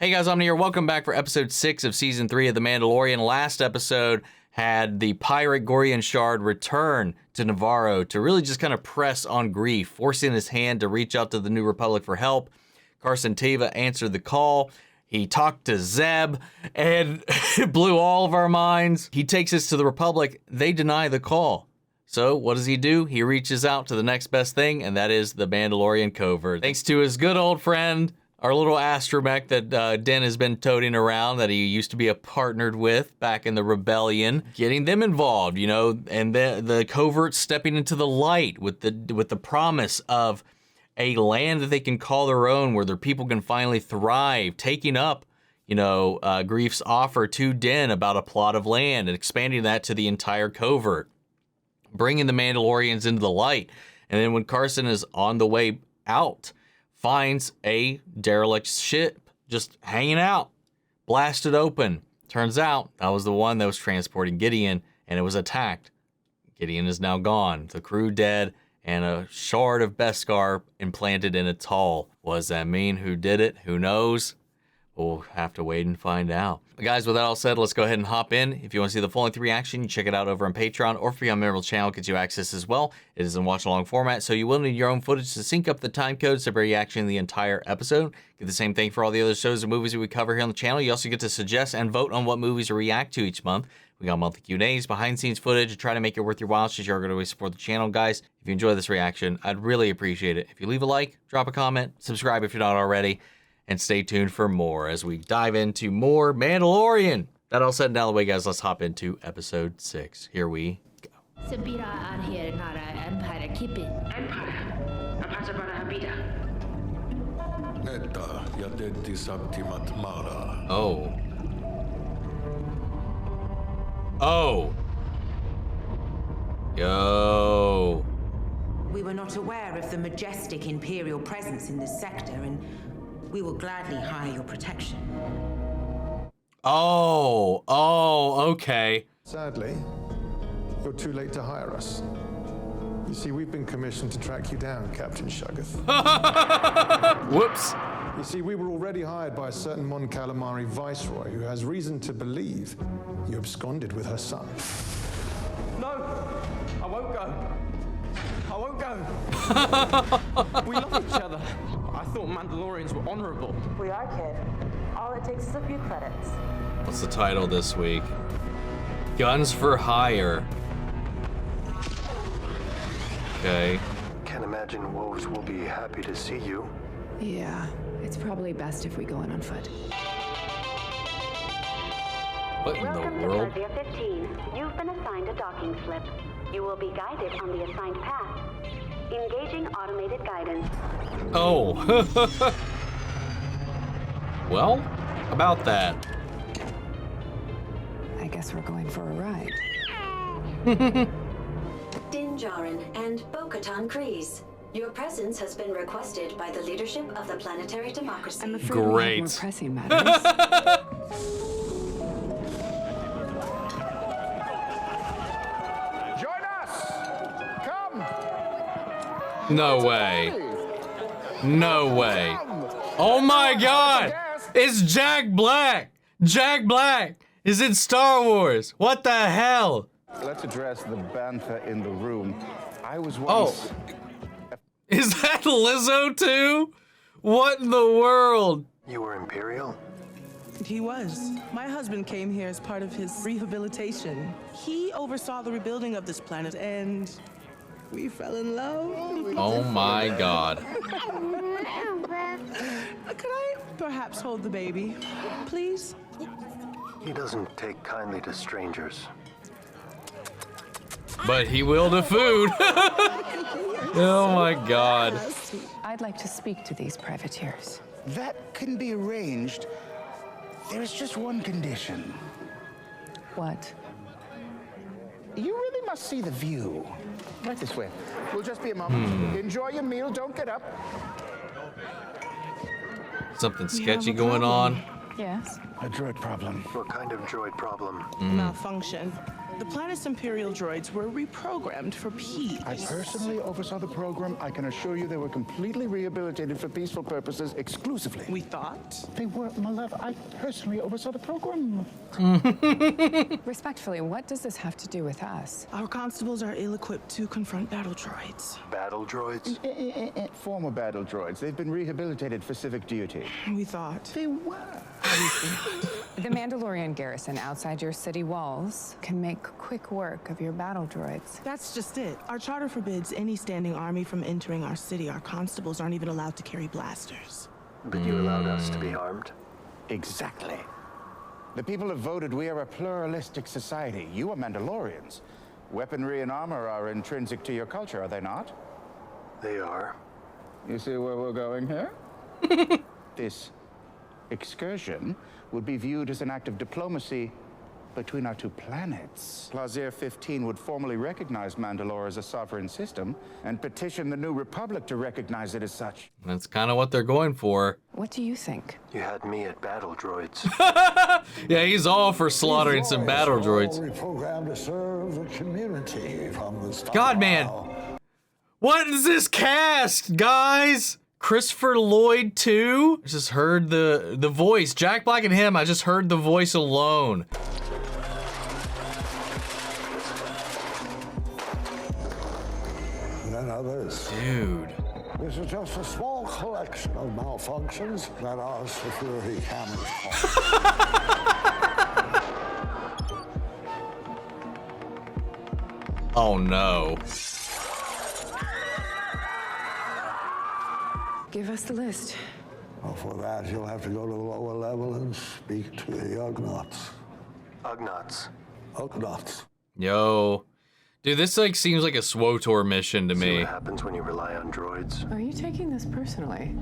Hey guys, I'm here. Welcome back for episode 6 of season 3 of The Mandalorian. Last episode had the pirate Gorian Shard return to Navarro to really just kind of press on Greef, forcing his hand to reach out to the New Republic for help. Carson Teva answered the call. He talked to Zeb, and it blew all of our minds. He takes us to the Republic. They deny the call. So what does he do? He reaches out to the next best thing, and that is the Mandalorian covert. Thanks to his good old friend, our little astromech that Din has been toting around, that he used to be partnered with back in the Rebellion, getting them involved, you know, and the covert stepping into the light with the promise of a land that they can call their own, where their people can finally thrive, taking up, you know, Greef's offer to Din about a plot of land and expanding that to the entire covert, bringing the Mandalorians into the light. And then when Carson is on the way out, finds a derelict ship just hanging out, blasted open. Turns out that was the one that was transporting Gideon, and it was attacked. Gideon is now gone, the crew dead, and a shard of Beskar implanted in its hull. What does that mean? Who did it? Who knows? We'll have to wait and find out. Guys, with that all said, let's go ahead and hop in. If you want to see the full-length reaction, you check it out over on Patreon, or if you're on a member channel, it gets you access as well. It is in watch-along format, so you will need your own footage to sync up the time codes to reaction the entire episode. Get the same thing for all the other shows and movies that we cover here on the channel. You also get to suggest and vote on what movies to react to each month. We got monthly Q&As, behind-the-scenes footage, to try to make it worth your while, since you're going to support the channel, guys. If you enjoy this reaction, I'd really appreciate it if you leave a like, drop a comment, subscribe if you're not already, and stay tuned for more as we dive into more Mandalorian. That all said and out of the way, guys, let's hop into episode 6. Here we go. Oh. Oh. Yo. We were not aware of the majestic Imperial presence in this sector, and we will gladly hire your protection. Oh, okay. Sadly, you're too late to hire us. You see, we've been commissioned to track you down, Captain Shuggoth. Whoops. You see, we were already hired by a certain Mon Calamari viceroy who has reason to believe you absconded with her son. No, I won't go. I won't go. We love each other. I thought Mandalorians were honorable. We are, kid. All it takes is a few credits. What's the title this week? Guns for Hire. Okay. Can't imagine wolves will be happy to see you. Yeah, it's probably best if we go in on foot. What in Welcome the world? to Area 15. You've been assigned a docking slip. You will be guided on the assigned path. Engaging automated guidance. Oh. Well, about that. I guess we're going for a ride. Din Djarin and Bo-Katan Kryze. Your presence has been requested by the leadership of the planetary democracy. I'm afraid we have Great. more pressing matters. Join us! Come! No way. No way. Oh my God! It's Jack Black! Jack Black is in Star Wars! What the hell? Let's address the bantha in the room. I was once... Oh. Is that Lizzo too? What in the world? You were Imperial? He was. My husband came here as part of his rehabilitation. He oversaw the rebuilding of this planet, and we fell in love. Oh my God. Could I perhaps hold the baby, please? He doesn't take kindly to strangers. But he will to food. Oh my God. I'd like to speak to these privateers. That can be arranged. There's just one condition. What? You really must see the view. Right this way. We'll just be a moment. Enjoy your meal, don't get up. Something We sketchy have a going problem. on. Yes? A droid problem. What kind of droid problem? Malfunction. The planet's Imperial droids were reprogrammed for peace. I personally oversaw the program. I can assure you they were completely rehabilitated for peaceful purposes exclusively. We thought? They were, my love. I personally oversaw the program. Respectfully, what does this have to do with us? Our constables are ill-equipped to confront battle droids. Battle droids? Former battle droids. They've been rehabilitated for civic duty. We thought. They were. The Mandalorian garrison outside your city walls can make quick work of your battle droids. That's just it. Our charter forbids any standing army from entering our city. Our constables aren't even allowed to carry blasters. But you allowed us to be armed? Exactly. The people have voted we are a pluralistic society. You are Mandalorians. Weaponry and armor are intrinsic to your culture, are they not? They are. You see where we're going here? This excursion would be viewed as an act of diplomacy between our two planets. Plaisir 15 would formally recognize Mandalore as a sovereign system and petition the New Republic to recognize it as such. That's kind of what they're going for. What do you think? You had me at battle droids. Yeah, he's all for slaughtering some battle droids. Reprogrammed to serve the community from the start. God, man. What is this cast, guys? Christopher Lloyd too? I just heard the voice. Jack Black and him, I just heard the voice alone. And then others. Dude. This is just a small collection of malfunctions that our security cameras caught. Oh no. Give us the list. Well, for that, you'll have to go to the lower level and speak to the Ugnaughts. Ugnaughts. Ugnaughts. Yo. Dude, this like seems like a SWTOR mission to See me. what happens when you rely on droids? Are you taking this personally?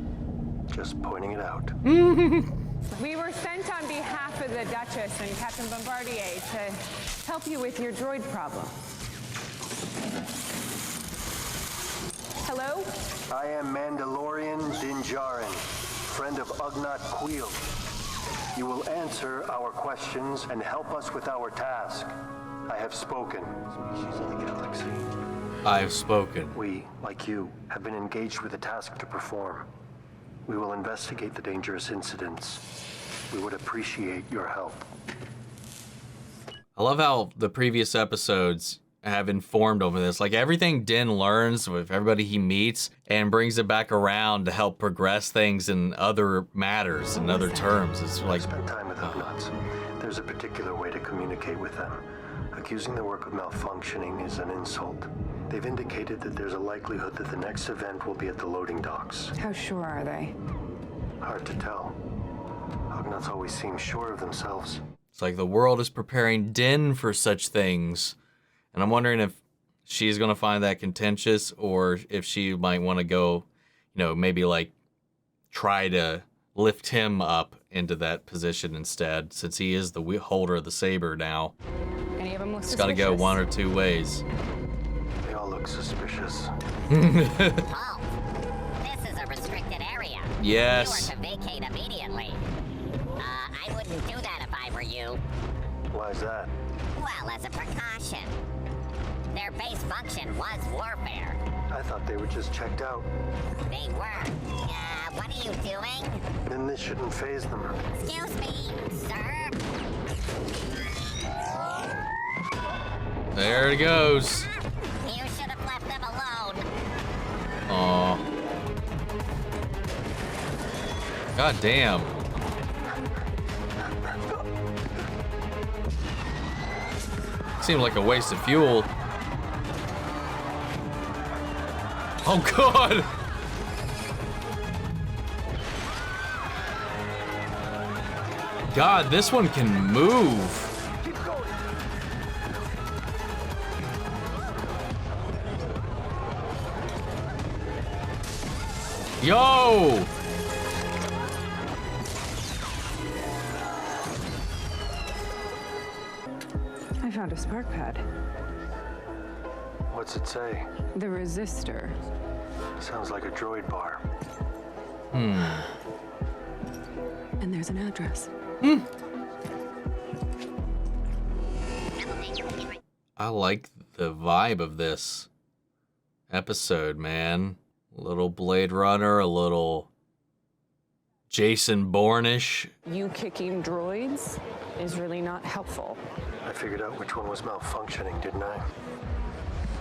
Just pointing it out. We were sent on behalf of the Duchess and Captain Bombardier to help you with your droid problem. Hello? I am Mandalorian Din Djarin, friend of Ugnaught Queel. You will answer our questions and help us with our task. I have spoken. Species of the galaxy. I've spoken. We, like you, have been engaged with a task to perform. We will investigate the dangerous incidents. We would appreciate your help. I love how the previous episodes have informed over this. Like everything Din learns with everybody he meets and brings it back around to help progress things in other matters and other terms. It's like, Spend time with Ugnaughts. There's a particular way to communicate with them. Accusing their work of malfunctioning is an insult. They've indicated that there's a likelihood that the next event will be at the loading docks. How sure are they? Hard to tell. Ugnaughts always seem sure of themselves. it's like the world is preparing Din for such things. And I'm wondering if she's going to find that contentious or if she might want to go, you know, maybe like try to lift him up into that position instead, since he is the holder of the saber now. Any of them look It's got to go one or two ways. They all look suspicious. Oh, this is a restricted area. Yes. You are to vacate immediately. I wouldn't do that if I were you. Why is that? Well, as a precaution. Their base function was warfare. I thought they were just checked out. They were. What are you doing? Then this shouldn't faze them. Excuse me, sir. There it goes. You should have left them alone. Aw. God damn. Seemed like a waste of fuel. Oh God! God, this one can move. Yo! I found a spark pad. What's it say? The resistor. Sounds like a droid bar. And there's an address. I like the vibe of this episode, man. A little Blade Runner, a little Jason Bourne-ish. You kicking droids is really not helpful. I figured out which one was malfunctioning, didn't I?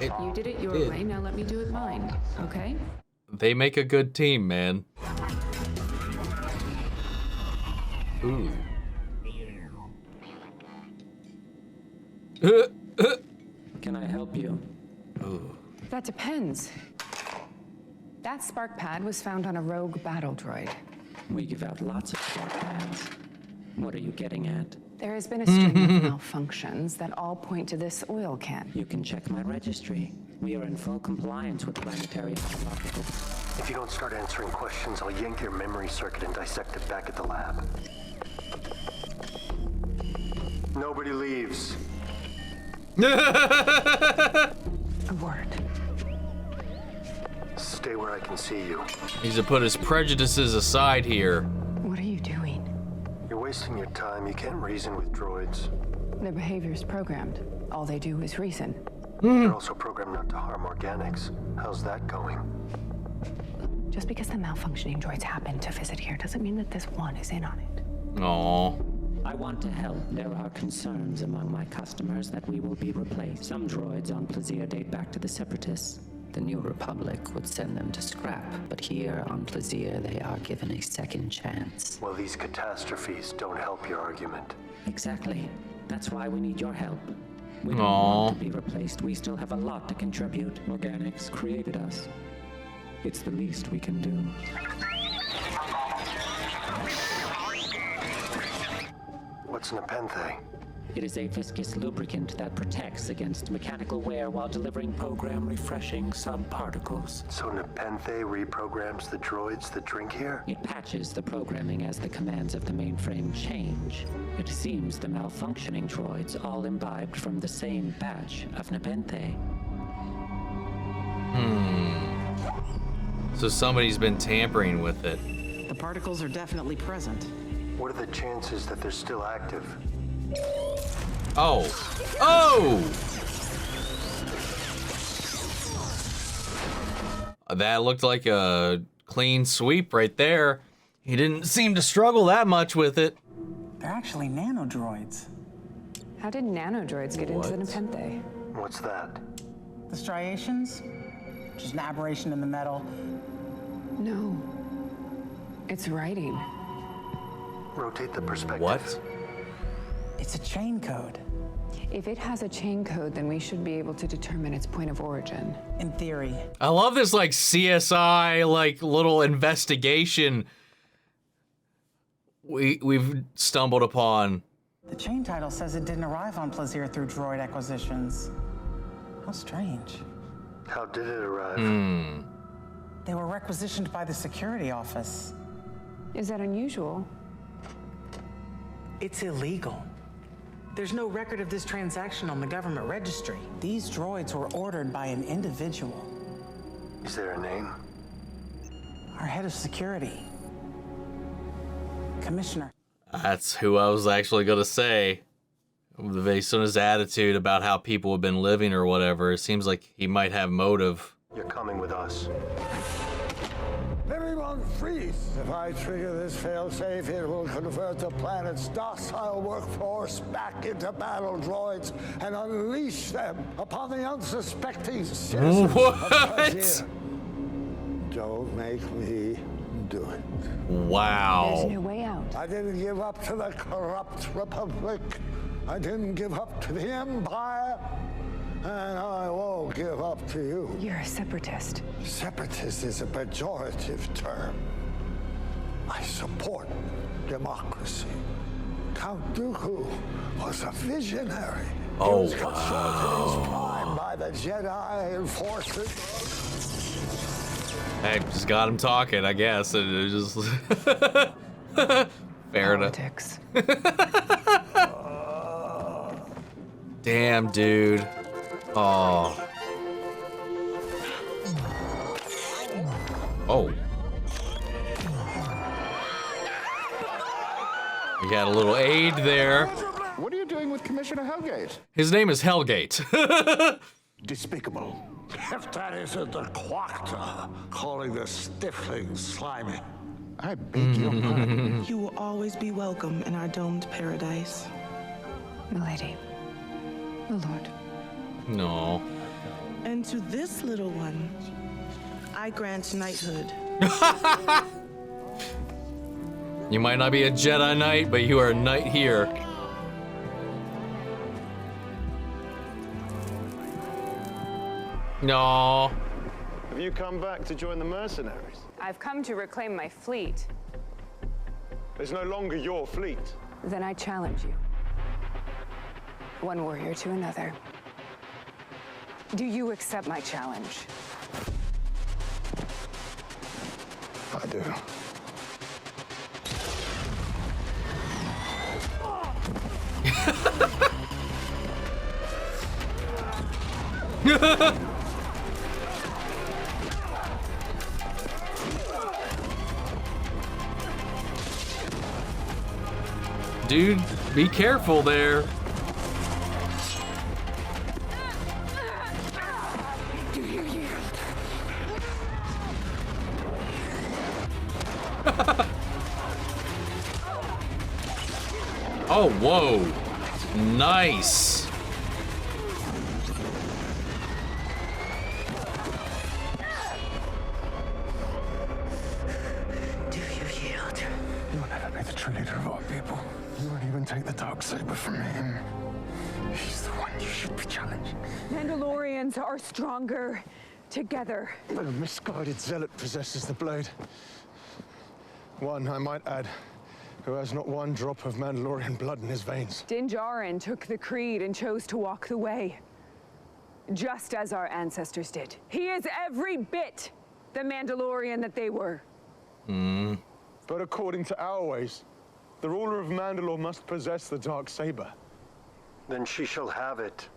You did it your way, now let me do it mine, okay? They make a good team, man. Ooh. Can I help you? Ooh. That depends. That spark pad was found on a rogue battle droid. We give out lots of spark pads. What are you getting at? There has been a string of malfunctions that all point to this oil can. You can check my registry. We are in full compliance with planetary biological. If you don't start answering questions, I'll yank your memory circuit and dissect it back at the lab. Nobody leaves. A word. Stay where I can see you. He's to put his prejudices aside here. What are you doing? You're wasting your time. You can't reason with droids. Their behavior's programmed. All they do is reason. They're also programmed not to harm organics. How's that going? Just because the malfunctioning droids happen to visit here doesn't mean that this one is in on it. Aww. I want to help. There are concerns among my customers that we will be replaced. Some droids on Plazir date back to the Separatists. The New Republic would send them to scrap, but here on Plazir they are given a second chance. Well, these catastrophes don't help your argument. Exactly. That's why we need your help. We don't Aww. want to be replaced. We still have a lot to contribute. Organics created us. It's the least we can do. What's Nepenthe? It is a viscous lubricant that protects against mechanical wear while delivering program refreshing subparticles. So Nepenthe reprograms the droids that drink here? It patches the programming as the commands of the mainframe change. It seems the malfunctioning droids all imbibed from the same batch of Nepenthe. So somebody's been tampering with it. The particles are definitely present. What are the chances that they're still active? Oh. Oh! That looked like a clean sweep right there. He didn't seem to struggle that much with it. They're actually nanodroids. How did nanodroids get into the Nepenthe? What's that? The striations? Just an aberration in the metal. No. It's writing. Rotate the perspective. What? It's a chain code. If it has a chain code, then we should be able to determine its point of origin. In theory. I love this like CSI like little investigation we've stumbled upon. The chain title says it didn't arrive on Plazir through droid acquisitions. How strange. How did it arrive? They were requisitioned by the security office. Is that unusual? It's illegal. There's no record of this transaction on the government registry. These droids were ordered by an individual. Is there a name? Our head of security. Commissioner. That's who I was actually gonna say. Based on his attitude about how people have been living or whatever, it seems like he might have motive. You're coming with us. Everyone freeze! If I trigger this failsafe, it will convert the planet's docile workforce back into battle droids and unleash them upon the unsuspecting citizens of Plazir. Don't make me do it. Wow. There's no way out. I didn't give up to the corrupt Republic. I didn't give up to the Empire. And I won't give up to you. You're a separatist. Separatist is a pejorative term. I support democracy. Count Dooku was a visionary. Oh, he was cut short in his prime by the Jedi and forces. Hey, just got him talking, I guess. It just fair Politics. enough. Damn, dude. Oh. Oh. We got a little aid there. What are you doing with Commissioner Hellgate? His name is Hellgate. Despicable. If that isn't the Quacta calling the stiffling slimy. I beg your pardon. You will always be welcome in our domed paradise. Milady. My lord. No. And to this little one, I grant knighthood. You might not be a Jedi Knight, but you are a knight here. No. Have you come back to join the mercenaries? I've come to reclaim my fleet. It's no longer your fleet. Then I challenge you. One warrior to another. Do you accept my challenge? I do. Dude, be careful there. Oh, whoa. Nice. Do you yield? You'll never be the true leader of our people. You won't even take the dark saber from me. He's the one you should be challenging. Mandalorians are stronger together. But a misguided zealot possesses the blade. One, I might add, who has not one drop of Mandalorian blood in his veins. Din Djarin took the creed and chose to walk the way, just as our ancestors did. He is every bit the Mandalorian that they were. But according to our ways, the ruler of Mandalore must possess the dark saber. Then she shall have it.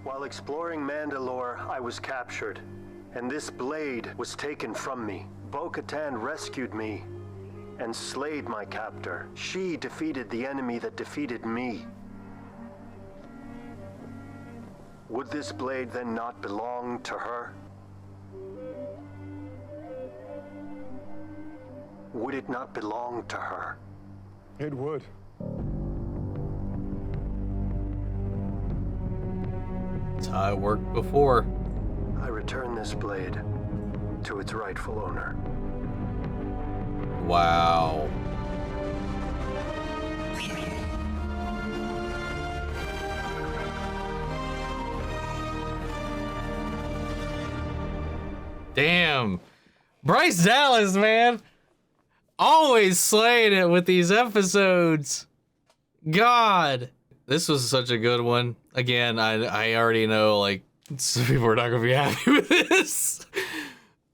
While exploring Mandalore, I was captured, and this blade was taken from me. Bo-Katan rescued me and slayed my captor. She defeated the enemy that defeated me. Would this blade then not belong to her? Would it not belong to her? It would. That's how it worked before. I return this blade to its rightful owner. Wow. Damn. Bryce Dallas, man. Always slaying it with these episodes. God. This was such a good one. Again, I already know, like, some people are not going to be happy with this.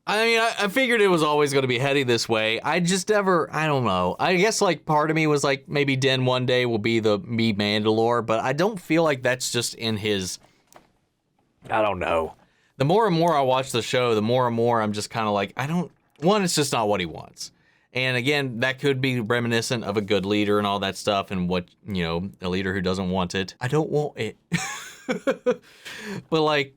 I mean, I figured it was always going to be heady this way. I just never, I don't know. I guess, like, part of me was like, maybe Din one day will be Mandalore, but I don't feel like that's just in his, I don't know. The more and more I watch the show, the more and more I'm just kind of like, it's just not what he wants. And again, that could be reminiscent of a good leader and all that stuff and what, you know, a leader who doesn't want it. I don't want it. But like,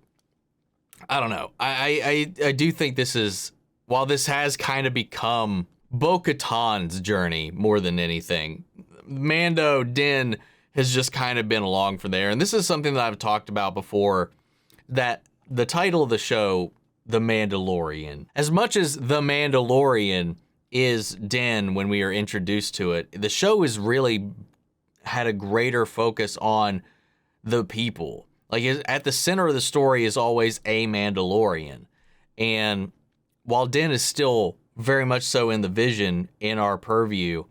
I don't know. I do think this is, while this has kind of become Bo-Katan's journey more than anything, Mando Din has just kind of been along from there. And this is something that I've talked about before, that the title of the show, The Mandalorian, as much as The Mandalorian is Din when we are introduced to it, the show has really had a greater focus on the people. Like, at the center of the story is always a Mandalorian. And while Din is still very much so in the vision, in our purview,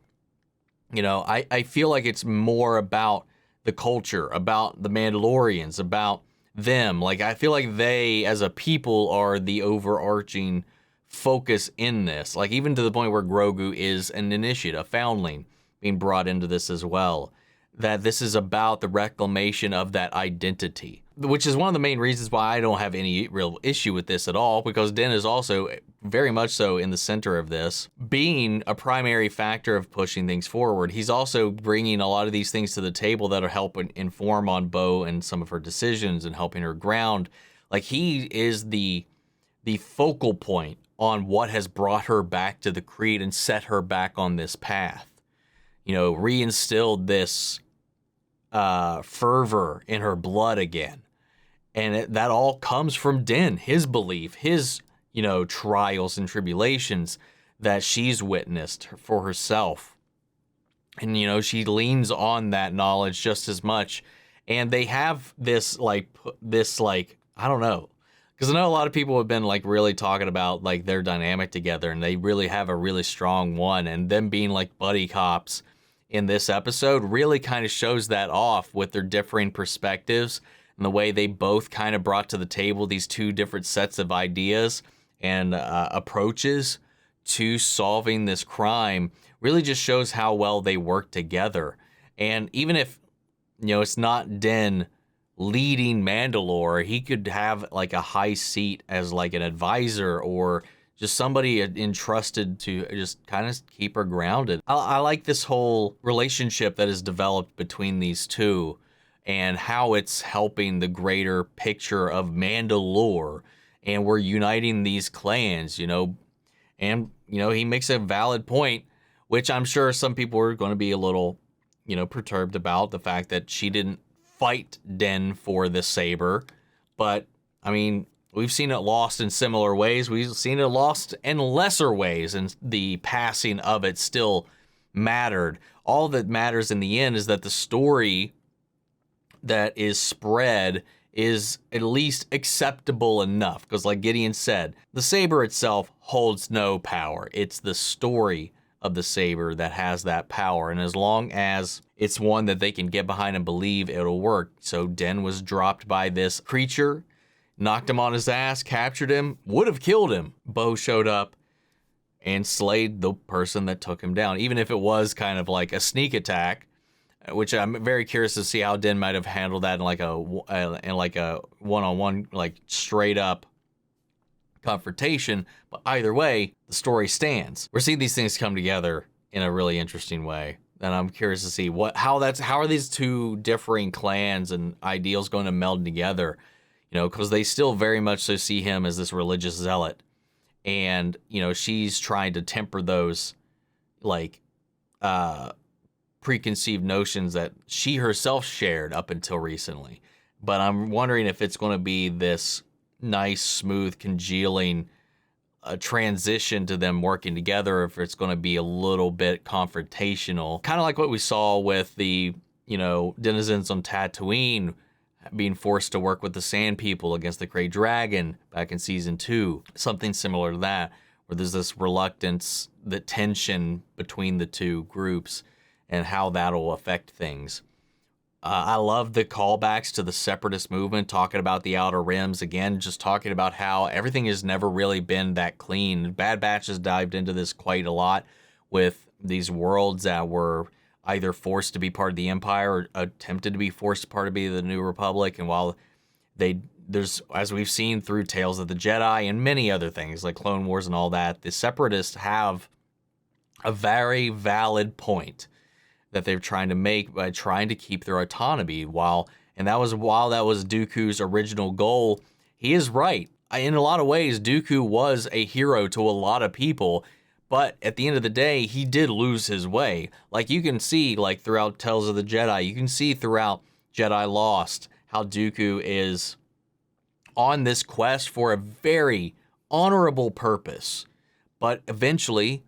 you know, I feel like it's more about the culture, about the Mandalorians, about them. Like, I feel like they, as a people, are the overarching focus in this. Like, even to the point where Grogu is an initiate, a foundling, being brought into this as well. That this is about the reclamation of that identity. which is one of the main reasons why I don't have any real issue with this at all, because Din is also very much so in the center of this, being a primary factor of pushing things forward. He's also bringing a lot of these things to the table that are helping inform on Bo and some of her decisions and helping her ground. Like, he is the focal point on what has brought her back to the Creed and set her back on this path. You know, reinstilled this fervor in her blood again. And that all comes from Din, his belief, his, you know, trials and tribulations that she's witnessed for herself. And, you know, she leans on that knowledge just as much. And they have this, I don't know. Because I know a lot of people have been, like, really talking about, like, their dynamic together. And they really have a really strong one. And them being, like, buddy cops in this episode really kind of shows that off with their differing perspectives and the way they both kind of brought to the table these two different sets of ideas and approaches to solving this crime. Really just shows how well they work together. And even if, you know, it's not Din leading Mandalore, he could have like a high seat as like an advisor or just somebody entrusted to just kind of keep her grounded. I like this whole relationship that is developed between these two and how it's helping the greater picture of Mandalore. And we're uniting these clans, you know. And, you know, he makes a valid point, which I'm sure some people are going to be a little, you know, perturbed about the fact that she didn't fight Din for the saber. But, I mean, we've seen it lost in similar ways. We've seen it lost in lesser ways, and the passing of it still mattered. All that matters in the end is that the story that is spread is at least acceptable enough. Because like Gideon said, the saber itself holds no power. It's the story of the saber that has that power. And as long as it's one that they can get behind and believe, it'll work. So Din was dropped by this creature, knocked him on his ass, captured him, would have killed him. Bo showed up and slayed the person that took him down, even if it was kind of like a sneak attack, which I'm very curious to see how Din might have handled that in like a one-on-one, like straight up confrontation. But either way, the story stands. We're seeing these things come together in a really interesting way. And I'm curious to see how are these two differing clans and ideals going to meld together. You know, because they still very much so see him as this religious zealot. And, you know, she's trying to temper those, like, preconceived notions that she herself shared up until recently. But I'm wondering if it's going to be this nice, smooth, congealing transition to them working together, or if it's going to be a little bit confrontational. Kind of like what we saw with the, you know, denizens on Tatooine being forced to work with the Sand People against the Grey Dragon back in season 2. Something similar to that, where there's this reluctance, the tension between the two groups and how that'll affect things. I love the callbacks to the separatist movement, talking about the Outer Rims. Again, just talking about how everything has never really been that clean. Bad Batch has dived into this quite a lot with these worlds that were either forced to be part of the Empire or attempted to be forced part to be the New Republic. And while there's, as we've seen through Tales of the Jedi and many other things like Clone Wars and all that, the Separatists have a very valid point that they're trying to make by trying to keep their autonomy. While that was Dooku's original goal, he is right. In a lot of ways, Dooku was a hero to a lot of people. But at the end of the day, he did lose his way. Like you can see, like throughout Tales of the Jedi, you can see throughout Jedi Lost, how Dooku is on this quest for a very honorable purpose, but eventually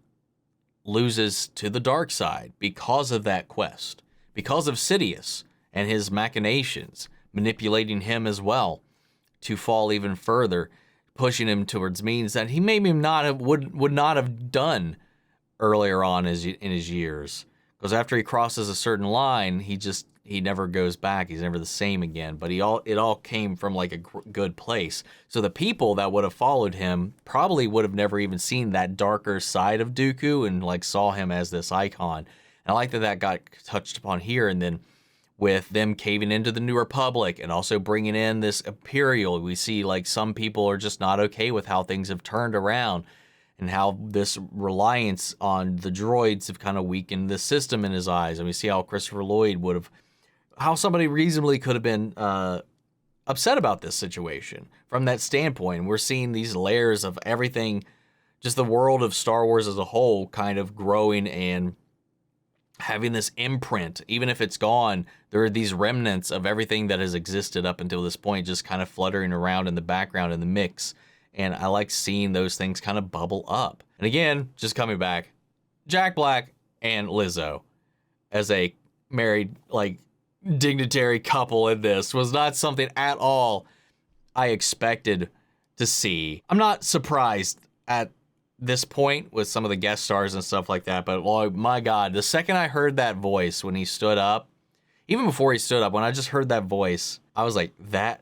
loses to the dark side because of that quest, because of Sidious and his machinations, manipulating him as well to fall even further, pushing him towards means that he maybe would not have done earlier on in his years. Because after he crosses a certain line, he never goes back. He's never the same again. But it all came from like a good place. So the people that would have followed him probably would have never even seen that darker side of Dooku and like saw him as this icon. And I like that got touched upon here. And then with them caving into the New Republic and also bringing in this Imperial. We see like some people are just not okay with how things have turned around and how this reliance on the droids have kind of weakened the system in his eyes. And we see how Christopher Lloyd would have, how somebody reasonably could have been upset about this situation from that standpoint. We're seeing these layers of everything, just the world of Star Wars as a whole kind of growing and having this imprint. Even if it's gone, there are these remnants of everything that has existed up until this point just kind of fluttering around in the background in the mix. And I like seeing those things kind of bubble up. And again, just coming back, Jack Black and Lizzo as a married, like, dignitary couple in this was not something at all I expected to see. I'm not surprised at this point with some of the guest stars and stuff like that, but oh my God, the second I heard that voice when he stood up, even before he stood up, when I just heard that voice, I was like, that,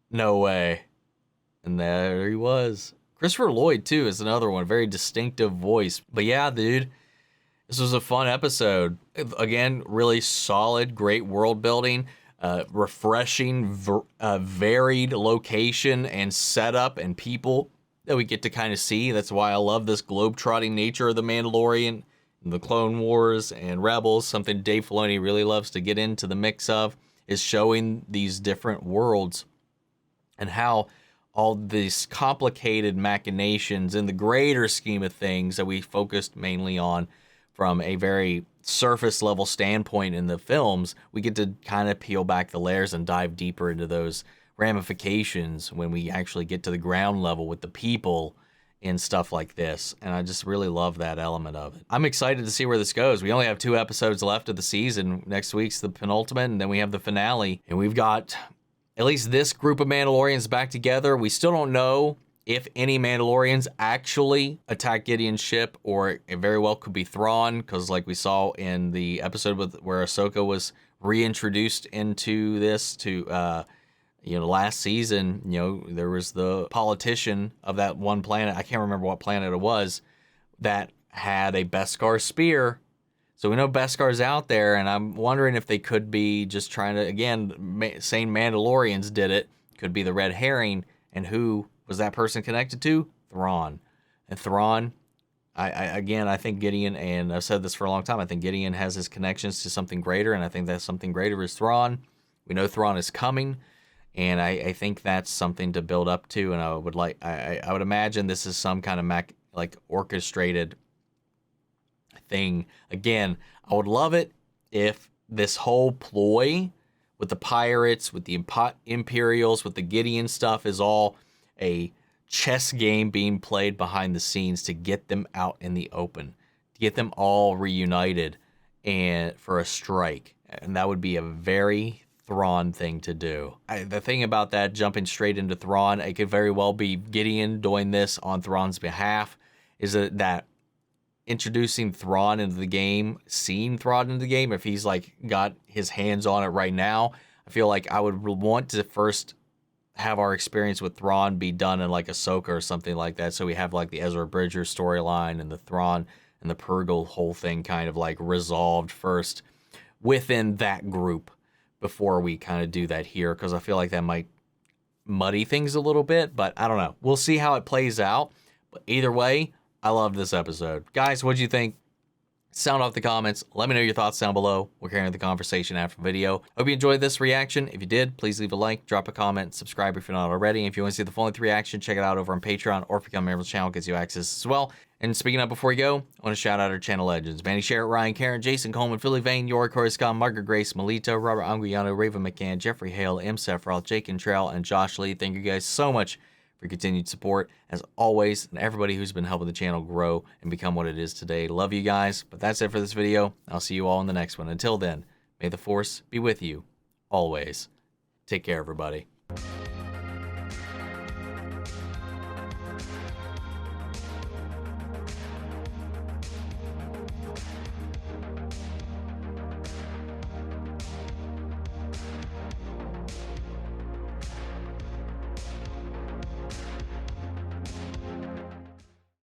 no way. And there he was. Christopher Lloyd too is another one, very distinctive voice. But yeah, dude, this was a fun episode. Again, really solid, great world building, refreshing, varied location and setup and people that we get to kind of see. That's why I love this globe-trotting nature of The Mandalorian, the Clone Wars, and Rebels. Something Dave Filoni really loves to get into the mix of is showing these different worlds and how all these complicated machinations in the greater scheme of things that we focused mainly on from a very surface level standpoint in the films, we get to kind of peel back the layers and dive deeper into those ramifications when we actually get to the ground level with the people and stuff like this. And I just really love that element of it. I'm excited to see where this goes. We only have 2 episodes left of the season. Next week's the penultimate, and then we have the finale. And we've got at least this group of Mandalorians back together. We still don't know if any Mandalorians actually attack Gideon's ship, or it very well could be Thrawn, because like we saw in the episode where Ahsoka was reintroduced into this to last season, there was the politician of that one planet, I can't remember what planet it was, that had a Beskar spear. So we know Beskar's out there, and I'm wondering if they could be just trying to, again, saying Mandalorians did it, could be the red herring, and who was that person connected to? Thrawn. And Thrawn, I think Gideon, and I've said this for a long time, I think Gideon has his connections to something greater, and I think that something greater is Thrawn. We know Thrawn is coming. And I think that's something to build up to, and I would imagine this is some kind of orchestrated thing. Again, I would love it if this whole ploy with the pirates, with the Imperials, with the Gideon stuff is all a chess game being played behind the scenes to get them out in the open, to get them all reunited and for a strike. And that would be a very Thrawn thing to do. The thing about that, jumping straight into Thrawn, it could very well be Gideon doing this on Thrawn's behalf, is that introducing Thrawn into the game, seeing Thrawn into the game, if he's like got his hands on it right now, I feel like I would want to first have our experience with Thrawn be done in like Ahsoka or something like that, so we have like the Ezra Bridger storyline and the Thrawn and the Purgle whole thing kind of like resolved first within that group before we kind of do that here, because I feel like that might muddy things a little bit, but I don't know. We'll see how it plays out. But either way, I love this episode. Guys, what'd you think? Sound off the comments. Let me know your thoughts down below. We're carrying the conversation after the video. Hope you enjoyed this reaction. If you did, please leave a like, drop a comment, subscribe if you're not already. And if you want to see the full-length reaction, check it out over on Patreon, or if you become a member of the channel, it gives you access as well. And speaking of before we go, I want to shout out our channel legends. Manny Sherritt, Ryan Karen, Jason Coleman, Philly Vane, Yori Corey Scott, Margaret Grace, Melito, Robert Anguiano, Raven McCann, Jeffrey Hale, M. Sephiroth, Jake Cantrell, and Josh Lee. Thank you guys so much for your continued support, as always, and everybody who's been helping the channel grow and become what it is today. Love you guys, but that's it for this video. I'll see you all in the next one. Until then, may the Force be with you, always. Take care, everybody.